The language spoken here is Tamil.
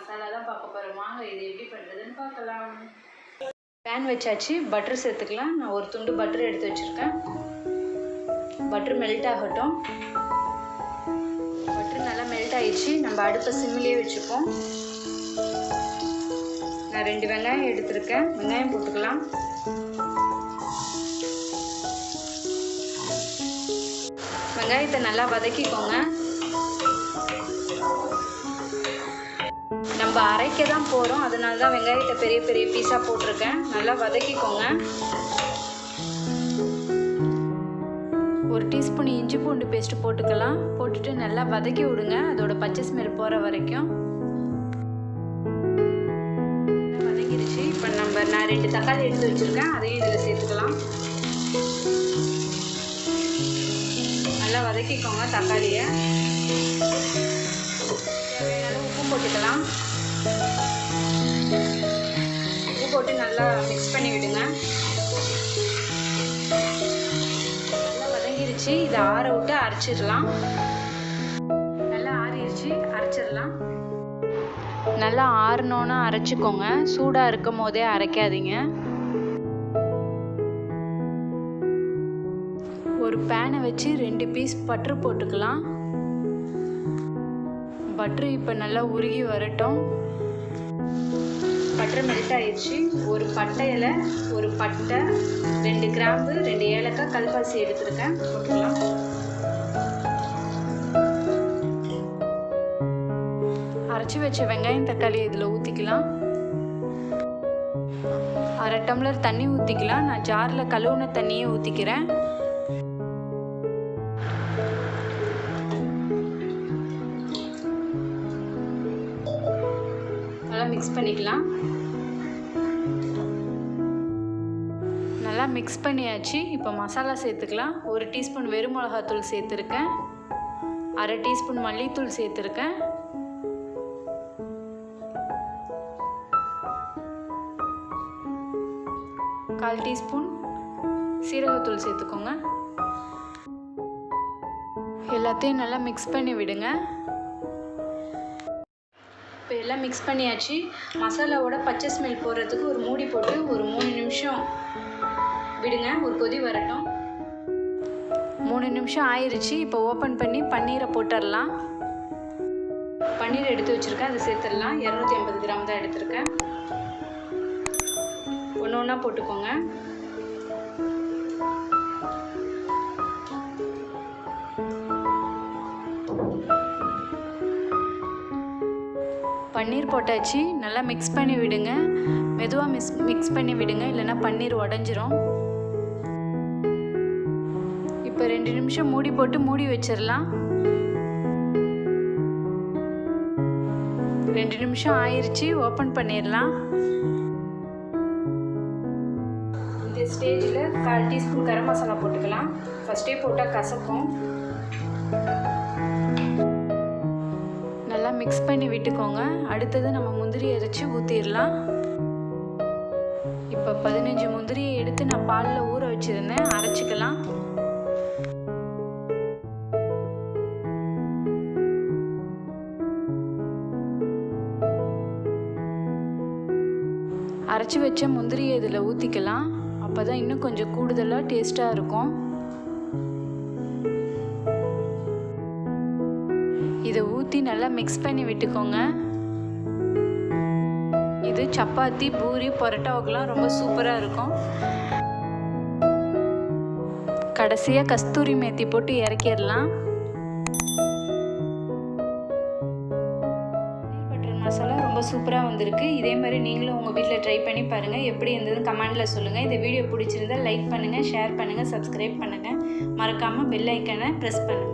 மசாலா தான் பார்க்க போகிறோம். வாங்க இது எப்படி பண்ணுறதுன்னு பார்க்கலாம். பேன் வச்சாச்சு, பட்டர் சேர்த்துக்கலாம். நான் ஒரு துண்டு பட்டர் எடுத்து வச்சுருக்கேன். பட்டர் மெல்ட் ஆகட்டும். பட்டர் நல்லா மெல்ட் ஆகிடுச்சு. நம்ம அடுப்பை சிம்மிலே வச்சுப்போம். நான் 2 வெங்காயம் எடுத்திருக்கேன். வெங்காயம் போட்டுக்கலாம். வெங்காயத்தை நல்லா வதக்கிக்கோங்க. நம்ம அரைக்க தான் போகிறோம், அதனால தான் வெங்காயத்தை பெரிய பெரிய பீஸாக போட்டிருக்கேன். நல்லா வதக்கிக்கோங்க. 1 டீஸ்பூன் இஞ்சி பூண்டு பேஸ்ட்டு போட்டுக்கலாம். போட்டுட்டு நல்லா வதக்கி விடுங்க, அதோட பச்சை ஸ்மெல் போகிற வரைக்கும். வதங்கிடுச்சு. இப்போ நான் 2 தக்காளி எடுத்து வச்சுருக்கேன், அதையும் இதில் சேர்த்துக்கலாம். நல்லா வதக்கிக்கோங்க தக்காளியை. தேவையான உப்பு போட்டுக்கலாம். உப்பு போட்டு நல்லா மிக்ஸ் பண்ணி விடுங்க. நல்லா வதங்கிருச்சு. இதை ஆற விட்டு அரைச்சிடலாம். நல்லா ஆறிடுச்சு, அரைச்சிடலாம். நல்லா ஆறினோன்னு அரைச்சிக்கோங்க. சூடாக இருக்கும் போதே அரைக்காதீங்க. ஒரு பேனை வச்சு 2 பீஸ் பட்டர் போட்டுக்கலாம். பட்டர் இப்போ நல்லா உருகி வரட்டும். பட்டர் மெல்ட் ஆயிடுச்சு. ஒரு பட்டை இலை, ஒரு பட்டை, 2 கிராம்பு, 2 ஏலக்காய், கல்பாசி எடுத்துருக்கேன். போட்டுக்கலாம். அரைச்சி வச்ச வெங்காயம் தக்காளி இதில் ஊற்றிக்கலாம். 1/2 டம்ளர் தண்ணி ஊற்றிக்கலாம். நான் ஜாரில் கழுவுன தண்ணியை ஊற்றிக்கிறேன். நல்லா மிக்ஸ் பண்ணிக்கலாம். நல்லா மிக்ஸ் பண்ணியாச்சு. இப்போ மசாலா சேர்த்துக்கலாம். 1 டீஸ்பூன் வெறும் மிளகாத்தூள் சேர்த்துருக்கேன். 1/2 டீஸ்பூன் மல்லித்தூள் சேர்த்துருக்கேன். 1/4 டீஸ்பூன் சீரகத்தூள் சேர்த்துக்கோங்க. எல்லாத்தையும் நல்லா மிக்ஸ் பண்ணி விடுங்க. இப்போ எல்லாம் மிக்ஸ் பண்ணியாச்சு. மசாலாவோட பச்சை ஸ்மெல் போடுறதுக்கு ஒரு மூடி போட்டு ஒரு 3 நிமிஷம் விடுங்க. ஒரு கொதி வரட்டும். 3 நிமிஷம் ஆயிடுச்சு. இப்போ ஓப்பன் பண்ணி பன்னீரை போட்டுடலாம். பன்னீர் எடுத்து வச்சுருக்கேன், அதை சேர்த்துடலாம். 250 கிராம் தான் எடுத்திருக்கேன். ஒன்று ஒன்றா போட்டுக்கோங்க. பன்னீர் போட்டாச்சு. நல்லா மிக்ஸ் பண்ணி விடுங்க. மெதுவாக மிக்ஸ் பண்ணி விடுங்க, இல்லைன்னா பன்னீர் உடஞ்சிரும். இப்போ 2 நிமிஷம் மூடி போட்டு மூடி வச்சிடலாம். 2 நிமிஷம் ஆயிடுச்சு. ஓப்பன் பண்ணிடலாம். இந்த ஸ்டேஜில் 1/4 டீஸ்பூன் கரம் மசாலா போட்டுக்கலாம். ஃபஸ்ட்டே போட்டால் கசக்கும். நல்லா மிக்ஸ் பண்ணி விட்டுக்கோங்க. அடுத்தது நம்ம முந்திரி அரைச்சி ஊற்றிடலாம். இப்போ 15 முந்திரியை எடுத்து நான் பாலில் ஊற வச்சுருந்தேன், அரைச்சிக்கலாம். அரைச்சி வச்ச முந்திரியை இதில் ஊற்றிக்கலாம். அப்போ தான் இன்னும் கொஞ்சம் கூடுதலாக டேஸ்ட்டாக இருக்கும். இதை ஊற்றி நல்லா மிக்ஸ் பண்ணி விட்டுக்கோங்க. இது சப்பாத்தி, பூரி, பரோட்டாவுக்கெல்லாம் ரொம்ப சூப்பராக இருக்கும். கடைசியாக கஸ்தூரி மேத்தி போட்டு இறக்கிடலாம். பட்டர் மசாலா ரொம்ப சூப்பராக வந்திருக்கு. இதே மாதிரி நீங்களும் உங்கள் வீட்டில் ட்ரை பண்ணி பாருங்கள். எப்படி இருந்ததுன்னு கமெண்டில் சொல்லுங்கள். இந்த வீடியோ பிடிச்சிருந்தால் லைக் பண்ணுங்கள், ஷேர் பண்ணுங்கள், சப்ஸ்கிரைப் பண்ணுங்கள். மறக்காமல் பெல் ஐக்கனை ப்ரெஸ் பண்ணுங்கள்.